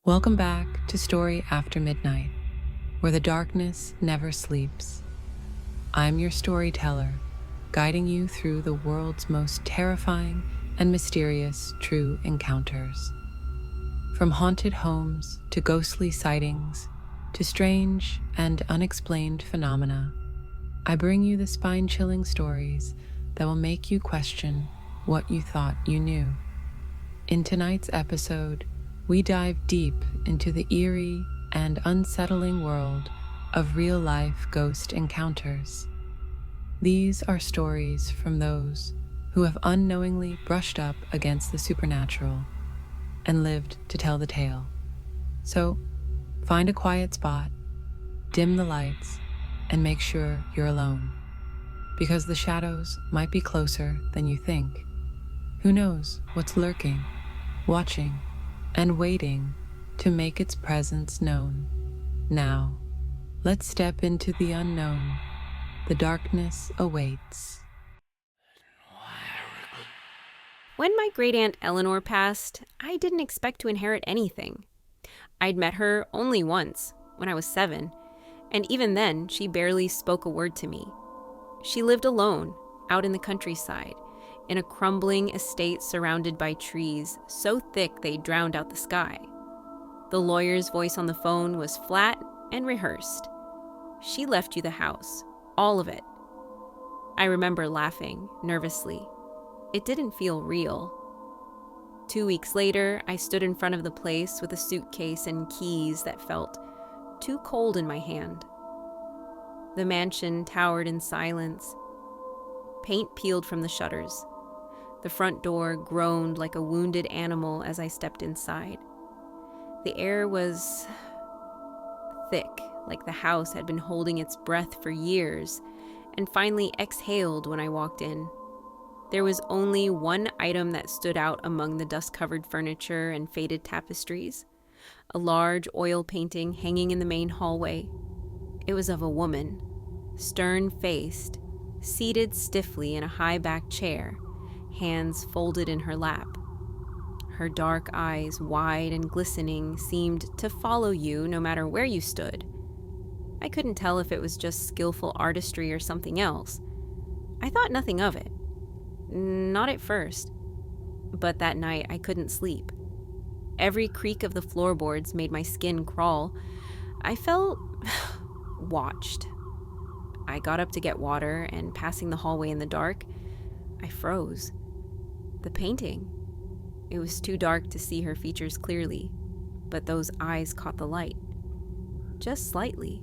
Welcome back to Story After Midnight, where the darkness never sleeps. I'm your storyteller, guiding you through the world's most terrifying and mysterious true encounters. From haunted homes to ghostly sightings to strange and unexplained phenomena, I bring you the spine-chilling stories that will make you question what you thought you knew. In tonight's episode, we dive deep into the eerie and unsettling world of real-life ghost encounters. These are stories from those who have unknowingly brushed up against the supernatural and lived to tell the tale. So, find a quiet spot, dim the lights, and make sure you're alone, because the shadows might be closer than you think. Who knows what's lurking, watching, and waiting to make its presence known. Now, let's step into the unknown. The darkness awaits. When my great-aunt Eleanor passed, I didn't expect to inherit anything. I'd met her only once, when I was 7, and even then, she barely spoke a word to me. She lived alone, out in the countryside, in a crumbling estate surrounded by trees so thick they drowned out the sky. The lawyer's voice on the phone was flat and rehearsed. She left you the house, all of it. I remember laughing, nervously. It didn't feel real. 2 weeks later, I stood in front of the place with a suitcase and keys that felt too cold in my hand. The mansion towered in silence. Paint peeled from the shutters. The front door groaned like a wounded animal as I stepped inside. The air was thick, like the house had been holding its breath for years, and finally exhaled when I walked in. There was only one item that stood out among the dust-covered furniture and faded tapestries, a large oil painting hanging in the main hallway. It was of a woman, stern-faced, seated stiffly in a high-backed chair, hands folded in her lap. Her dark eyes, wide and glistening, seemed to follow you no matter where you stood. I couldn't tell if it was just skillful artistry or something else. I thought nothing of it. Not at first. But that night I couldn't sleep. Every creak of the floorboards made my skin crawl. I felt watched. I got up to get water, and passing the hallway in the dark, I froze. The painting. It was too dark to see her features clearly, but those eyes caught the light. Just slightly.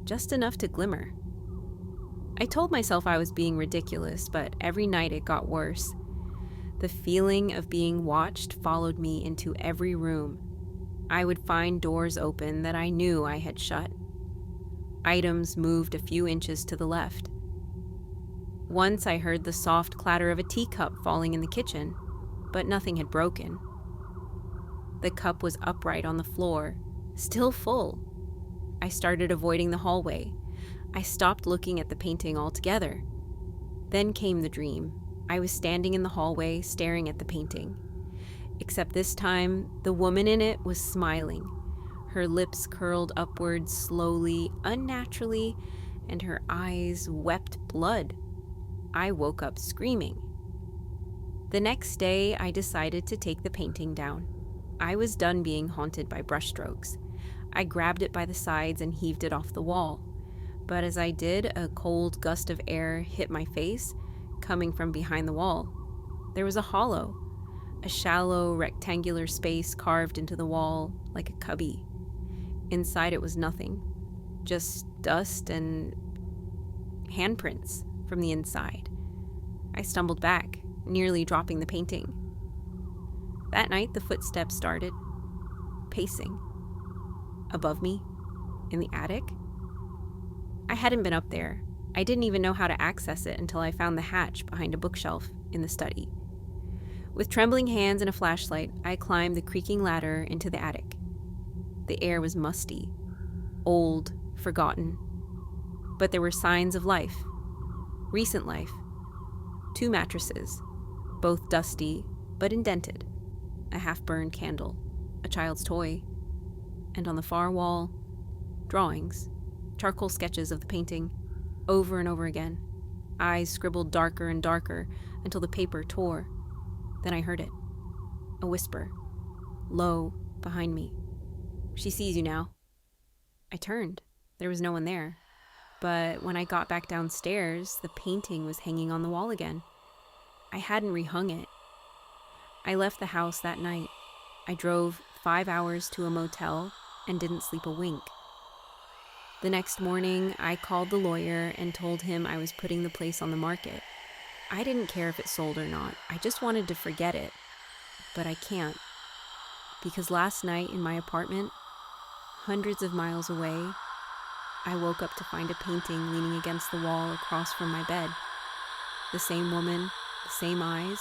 Just enough to glimmer. I told myself I was being ridiculous, but every night it got worse. The feeling of being watched followed me into every room. I would find doors open that I knew I had shut. Items moved a few inches to the left. Once I heard the soft clatter of a teacup falling in the kitchen, but nothing had broken. The cup was upright on the floor, still full. I started avoiding the hallway. I stopped looking at the painting altogether. Then came the dream. I was standing in the hallway, staring at the painting. Except this time, the woman in it was smiling. Her lips curled upwards slowly, unnaturally, and her eyes wept blood. I woke up screaming. The next day, I decided to take the painting down. I was done being haunted by brushstrokes. I grabbed it by the sides and heaved it off the wall. But as I did, a cold gust of air hit my face, coming from behind the wall. There was a hollow, a shallow, rectangular space carved into the wall like a cubby. Inside it was nothing, just dust and handprints from the inside. I stumbled back, nearly dropping the painting. That night, the footsteps started, pacing. Above me, in the attic. I hadn't been up there. I didn't even know how to access it until I found the hatch behind a bookshelf in the study. With trembling hands and a flashlight, I climbed the creaking ladder into the attic. The air was musty, old, forgotten. But there were signs of life. Recent life. 2 mattresses, both dusty but indented. A half-burned candle. a child's toy, and on the far wall, drawings, charcoal sketches of the painting, over and over again, eyes scribbled darker and darker until the paper tore. Then I heard it, a whisper, low, behind me. "She sees you now." I turned. There was no one there. But when I got back downstairs, the painting was hanging on the wall again. I hadn't rehung it. I left the house that night. I drove 5 hours to a motel and didn't sleep a wink. The next morning, I called the lawyer and told him I was putting the place on the market. I didn't care if it sold or not. I just wanted to forget it. But I can't. Because last night in my apartment, hundreds of miles away, I woke up to find a painting leaning against the wall across from my bed. The same woman, the same eyes,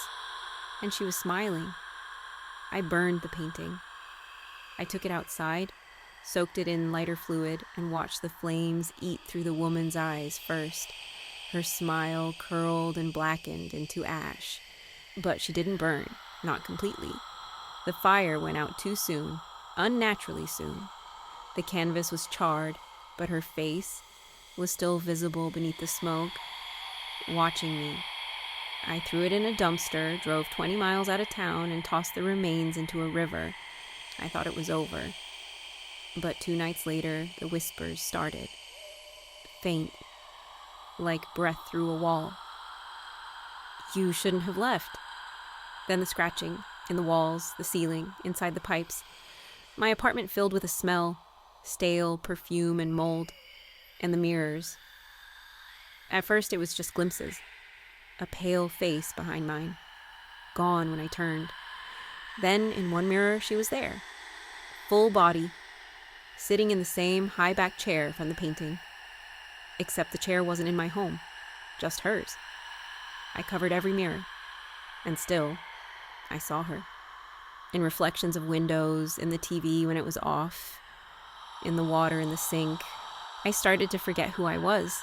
and she was smiling. I burned the painting. I took it outside, soaked it in lighter fluid, and watched the flames eat through the woman's eyes first. Her smile curled and blackened into ash. But she didn't burn, not completely. The fire went out too soon, unnaturally soon. The canvas was charred, but her face was still visible beneath the smoke, watching me. I threw it in a dumpster, drove 20 miles out of town, and tossed the remains into a river. I thought it was over. But 2 nights later, the whispers started. Faint, like breath through a wall. "You shouldn't have left." Then the scratching in the walls, the ceiling, inside the pipes. My apartment filled with a smell, stale perfume and mold, and the mirrors. At first it was just glimpses. A pale face behind mine, gone when I turned. Then in one mirror she was there, full body, sitting in the same high-back chair from the painting. Except the chair wasn't in my home, just hers. I covered every mirror, and still, I saw her. In reflections of windows, in the TV when it was off, in the water in the sink. I started to forget who I was.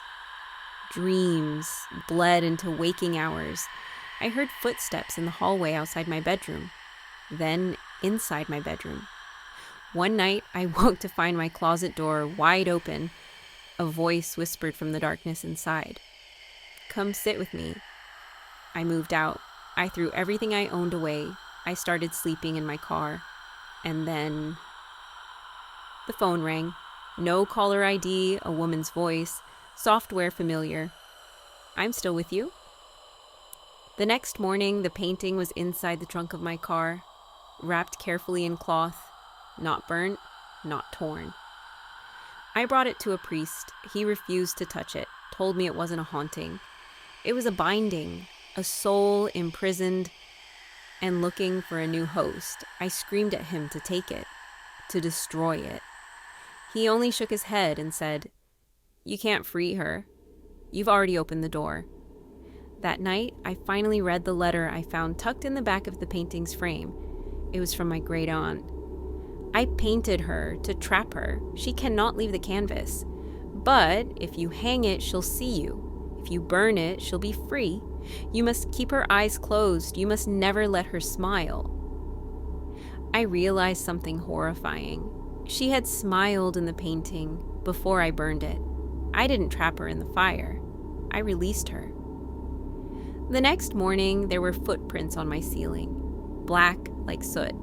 Dreams bled into waking hours. I heard footsteps in the hallway outside my bedroom, then inside my bedroom. One night, I woke to find my closet door wide open. A voice whispered from the darkness inside, "Come sit with me." I moved out. I threw everything I owned away. I started sleeping in my car. And then the phone rang. No caller ID, a woman's voice, software familiar. "I'm still with you?" The next morning, the painting was inside the trunk of my car, wrapped carefully in cloth, not burnt, not torn. I brought it to a priest. He refused to touch it, told me it wasn't a haunting. It was a binding, a soul imprisoned and looking for a new host. I screamed at him to take it, to destroy it. He only shook his head and said, "You can't free her. You've already opened the door." That night, I finally read the letter I found tucked in the back of the painting's frame. It was from my great aunt. "I painted her to trap her. She cannot leave the canvas. But if you hang it, she'll see you. If you burn it, she'll be free. You must keep her eyes closed. You must never let her smile." I realized something horrifying. She had smiled in the painting before I burned it. I didn't trap her in the fire. I released her. The next morning, there were footprints on my ceiling, black like soot,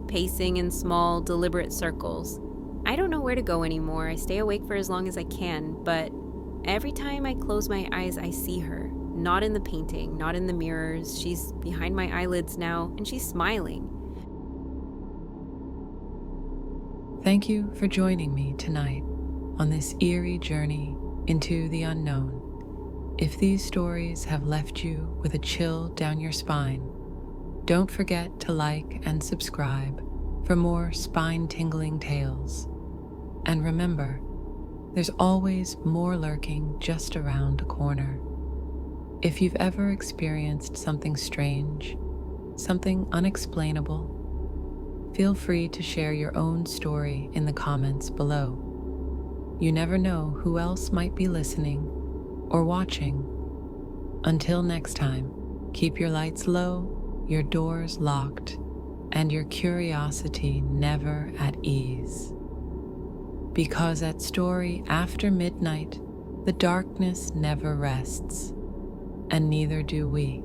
pacing in small, deliberate circles. I don't know where to go anymore. I stay awake for as long as I can, but every time I close my eyes, I see her. Not in the painting, not in the mirrors. She's behind my eyelids now, and she's smiling. Thank you for joining me tonight on this eerie journey into the unknown. If these stories have left you with a chill down your spine, don't forget to like and subscribe for more spine-tingling tales. And remember, there's always more lurking just around a corner. If you've ever experienced something strange, something unexplainable, feel free to share your own story in the comments below. You never know who else might be listening or watching. Until next time, keep your lights low, your doors locked, and your curiosity never at ease. Because at Story After Midnight, the darkness never rests, and neither do we.